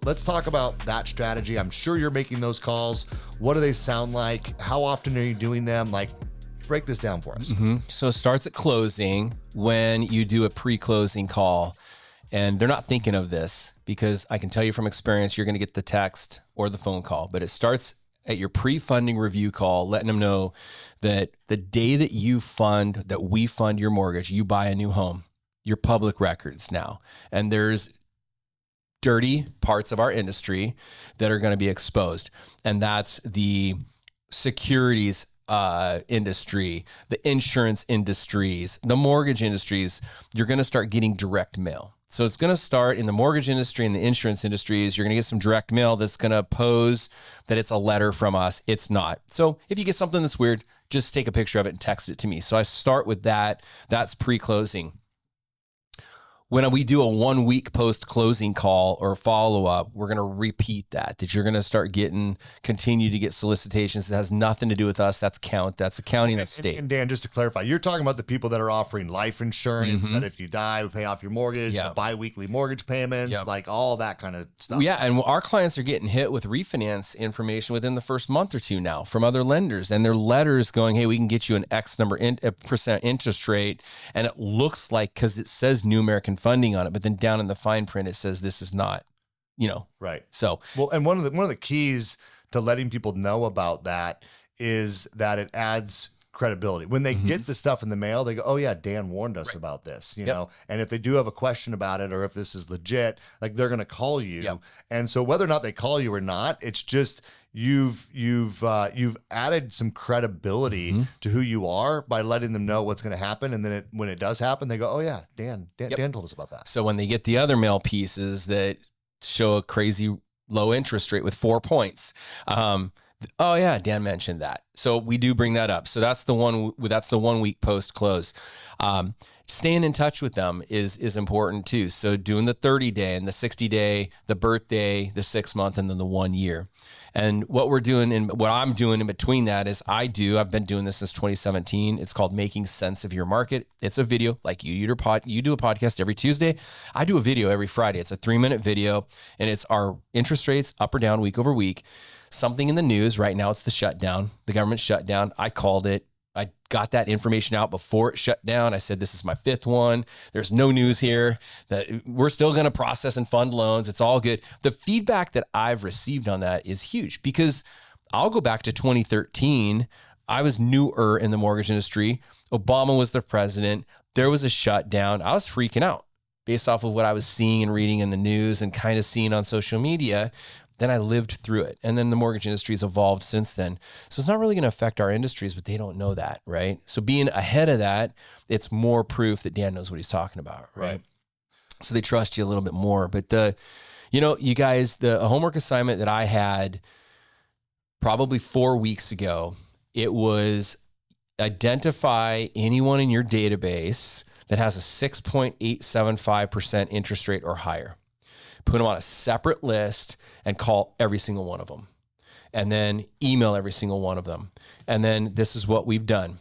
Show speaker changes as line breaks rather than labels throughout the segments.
let's talk about that strategy. I'm sure you're making those calls. What do they sound like? How often are you doing them? Like, break this down for us.
So it starts at closing when you do a pre-closing call. And they're not thinking of this because I can tell you from experience, you're going to get the text or the phone call, but it starts at your pre-funding review call, letting them know that the day that we fund your mortgage, you buy a new home, your public records now. And there's dirty parts of our industry that are going to be exposed. And that's the securities industry, the insurance industries, the mortgage industries. You're going to start getting direct mail. So it's going to start in the mortgage industry and the insurance industries. You're going to get some direct mail that's going to pose that it's a letter from us. It's not. So if you get something that's weird, just take a picture of it and text it to me. So I start with that. That's pre-closing. When we do a 1 week post-closing call or follow-up, we're going to repeat that you're going to continue to get solicitations. It has nothing to do with us. That's accounting, that's state.
And Dan, just to clarify, you're talking about the people that are offering life insurance, that if you die, we pay off your mortgage, the bi-weekly mortgage payments, like all that kind of stuff.
Yeah, and our clients are getting hit with refinance information within the first month or two now from other lenders, and their letters going, hey, we can get you an X number percent interest rate, and it looks like, because it says New American Funding on it, but then down in the fine print, it says this is not,
Right.
So,
well, and one of the keys to letting people know about that is that it adds credibility. When they get the stuff in the mail, they go, oh yeah, Dan warned us about this, you know? And if they do have a question about it, or if this is legit, like they're going to call you. And so whether or not they call you or not, it's just, you've added some credibility to who you are by letting them know what's going to happen. And then when it does happen, they go, oh yeah, Dan told us about that.
So when they get the other mail pieces that show a crazy low interest rate with 4 points, oh yeah, Dan mentioned that. So we do bring that up. So that's the 1 week post close. Staying in touch with them is important too. So doing the 30-day and the 60-day, the birthday, the 6 month, and then the 1 year. And what I'm doing in between that is I've been doing this since 2017. It's called Making Sense of Your Market. It's a video, like you do a podcast every Tuesday. I do a video every Friday. It's a 3-minute video, and it's our interest rates up or down week over week. Something in the news right now, it's the shutdown, the government shutdown. I called it. I got that information out before it shut down. I said, this is my 5th one. There's no news here, that we're still going to process and fund loans. It's all good. The feedback that I've received on that is huge, because I'll go back to 2013. I was newer in the mortgage industry. Obama was the president. There was a shutdown. I was freaking out based off of what I was seeing and reading in the news and kind of seeing on social media. Then I lived through it. And then the mortgage industry has evolved since then. So it's not really going to affect our industries, but they don't know that, right? So being ahead of that, it's more proof that Dan knows what he's talking about, right? So they trust you a little bit more. But you guys, the homework assignment that I had probably 4 weeks ago, it was identify anyone in your database that has a 6.875% interest rate or higher. Put them on a separate list and call every single one of them, and then email every single one of them. And then this is what we've done.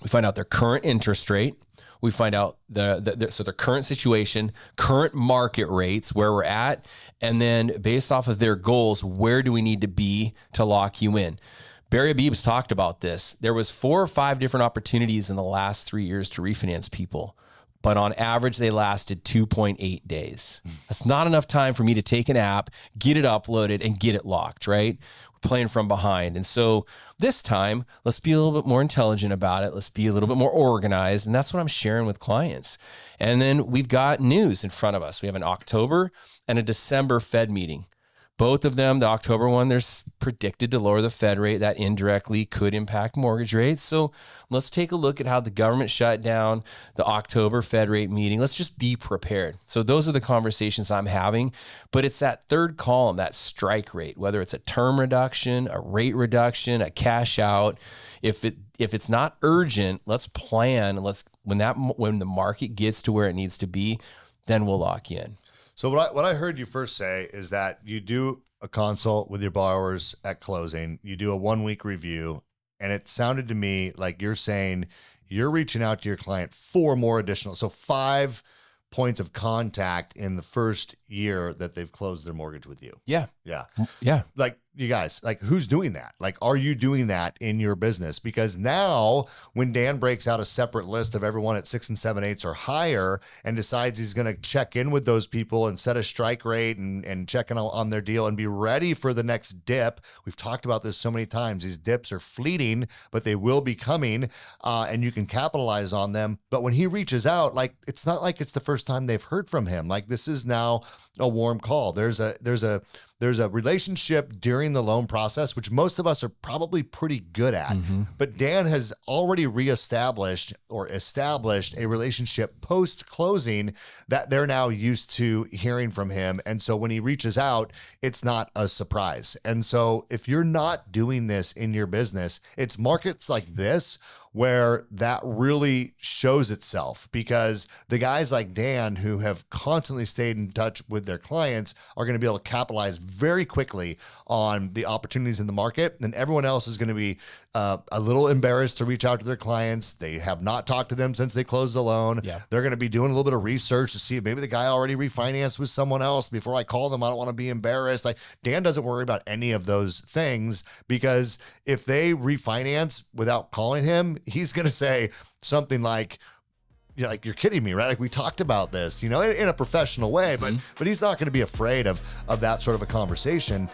We find out their current interest rate. We find out so their current situation, current market rates, where we're at. And then based off of their goals, where do we need to be to lock you in? Barry Abib's talked about this. There was 4 or 5 different opportunities in the last 3 years to refinance people, but on average, they lasted 2.8 days. That's not enough time for me to take an app, get it uploaded, and get it locked, right? We're playing from behind. And so this time, let's be a little bit more intelligent about it. Let's be a little bit more organized. And that's what I'm sharing with clients. And then we've got news in front of us. We have an October and a December Fed meeting. Both of them, the October one, there's predicted to lower the Fed rate. That indirectly could impact mortgage rates. So let's take a look at how the government shut down the October Fed rate meeting. Let's just be prepared. So those are the conversations I'm having. But it's that third column, that strike rate, whether it's a term reduction, a rate reduction, a cash out. If it's not urgent, let's plan. When the market gets to where it needs to be, then we'll lock you in.
So what I heard you first say is that you do a consult with your borrowers at closing, you do a 1 week review, and it sounded to me like you're saying you're reaching out to your client for more additional, so 5 points of contact in the first year that they've closed their mortgage with you.
Yeah.
Yeah.
Yeah.
Like, you guys, like, who's doing that? Like, are you doing that in your business? Because now when Dan breaks out a separate list of everyone at 6 and 7/8 or higher and decides he's going to check in with those people and set a strike rate and check in on their deal and be ready for the next dip. We've talked about this so many times. These dips are fleeting, but they will be coming, and you can capitalize on them. But when he reaches out, like, it's not like it's the first time they've heard from him. Like, this is now a warm call. There's a relationship during the loan process, which most of us are probably pretty good at. But Dan has already established a relationship post-closing that they're now used to hearing from him. And so when he reaches out, it's not a surprise. And so if you're not doing this in your business, it's markets like this where that really shows itself, because the guys like Dan who have constantly stayed in touch with their clients are going to be able to capitalize very quickly on the opportunities in the market. And everyone else is going to be a little embarrassed to reach out to their clients. They have not talked to them since they closed the loan.
Yeah.
They're going to be doing a little bit of research to see if maybe the guy already refinanced with someone else. Before I call them, I don't want to be embarrassed. Like, Dan doesn't worry about any of those things, because if they refinance without calling him, he's going to say something like, you know, like, you're kidding me, right? Like, we talked about this, you know, in a professional way, but he's not going to be afraid of that sort of a conversation.